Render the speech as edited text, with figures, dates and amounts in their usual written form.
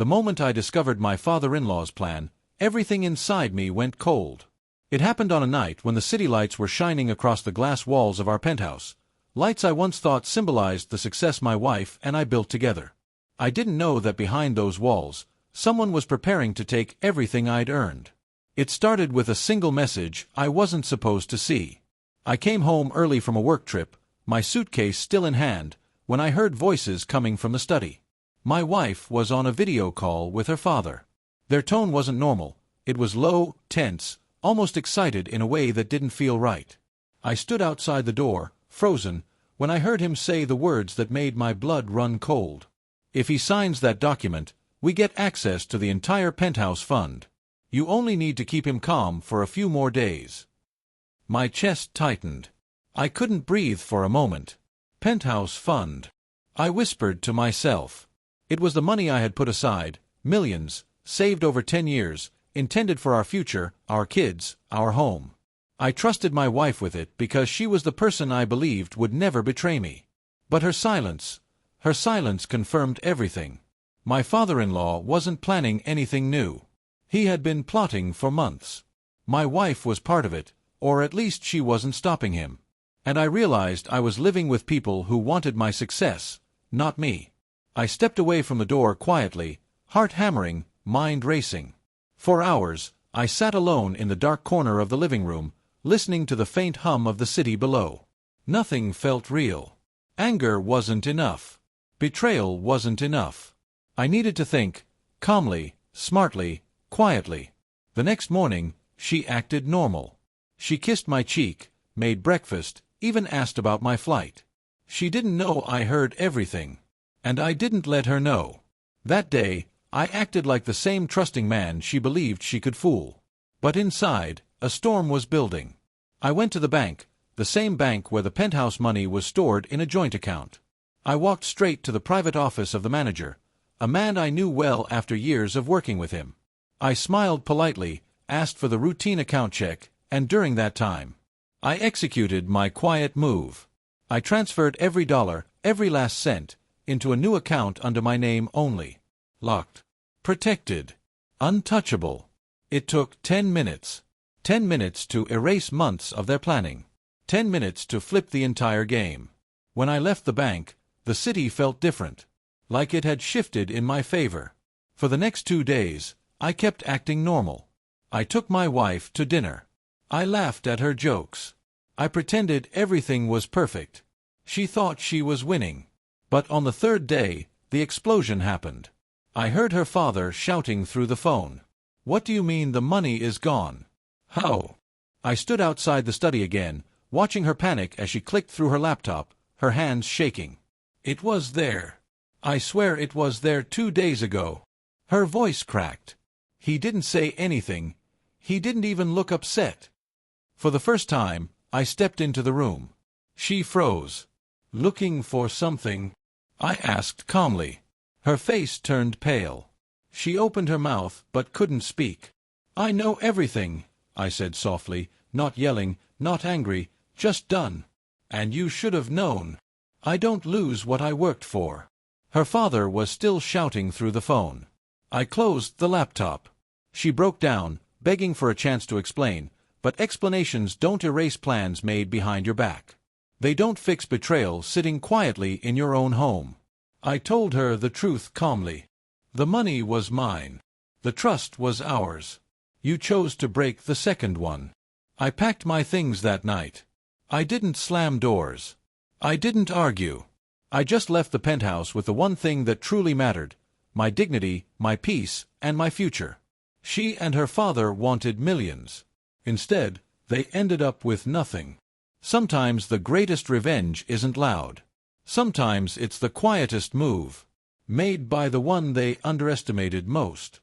The moment I discovered my father-in-law's plan, everything inside me went cold. It happened on a night when the city lights were shining across the glass walls of our penthouse, lights I once thought symbolized the success my wife and I built together. I didn't know that behind those walls, someone was preparing to take everything I'd earned. It started with a single message I wasn't supposed to see. I came home early from a work trip, my suitcase still in hand, when I heard voices coming from the study. My wife was on a video call with her father. Their tone wasn't normal. It was low, tense, almost excited in a way that didn't feel right. I stood outside the door, frozen, when I heard him say the words that made my blood run cold. If he signs that document, we get access to the entire Penthouse fund. You only need to keep him calm for a few more days. My chest tightened. I couldn't breathe for a moment. Penthouse fund. I whispered to myself. It was the money I had put aside, millions, saved over 10 years, intended for our future, our kids, our home. I trusted my wife with it because she was the person I believed would never betray me. But her silence confirmed everything. My father-in-law wasn't planning anything new. He had been plotting for months. My wife was part of it, or at least she wasn't stopping him. And I realized I was living with people who wanted my success, not me. I stepped away from the door quietly, heart hammering, mind racing. For hours, I sat alone in the dark corner of the living room, listening to the faint hum of the city below. Nothing felt real. Anger wasn't enough. Betrayal wasn't enough. I needed to think, calmly, smartly, quietly. The next morning, she acted normal. She kissed my cheek, made breakfast, even asked about my flight. She didn't know I heard everything. And I didn't let her know. That day, I acted like the same trusting man she believed she could fool. But inside, a storm was building. I went to the bank, the same bank where the Penthouse money was stored in a joint account. I walked straight to the private office of the manager, a man I knew well after years of working with him. I smiled politely, asked for the routine account check, and during that time, I executed my quiet move. I transferred every dollar, every last cent, into a new account under my name only. Locked. Protected. Untouchable. It took 10 minutes. 10 minutes to erase months of their planning. 10 minutes to flip the entire game. When I left the bank, the city felt different. Like it had shifted in my favor. For the next 2 days, I kept acting normal. I took my wife to dinner. I laughed at her jokes. I pretended everything was perfect. She thought she was winning. But on the third day, the explosion happened. I heard her father shouting through the phone. "What do you mean the money is gone? How?" I stood outside the study again, watching her panic as she clicked through her laptop, her hands shaking. "It was there. I swear it was there 2 days ago." Her voice cracked. He didn't say anything. He didn't even look upset. For the first time, I stepped into the room. She froze. "Looking for something?" I asked calmly. Her face turned pale. She opened her mouth but couldn't speak. "I know everything," I said softly, not yelling, not angry, just done. "And you should have known. I don't lose what I worked for." Her father was still shouting through the phone. I closed the laptop. She broke down, begging for a chance to explain, but explanations don't erase plans made behind your back. They don't fix betrayal sitting quietly in your own home. I told her the truth calmly. The money was mine. The trust was ours. You chose to break the second one. I packed my things that night. I didn't slam doors. I didn't argue. I just left the penthouse with the one thing that truly mattered: my dignity, my peace, and my future. She and her father wanted millions. Instead, they ended up with nothing. Sometimes the greatest revenge isn't loud. Sometimes it's the quietest move, made by the one they underestimated most.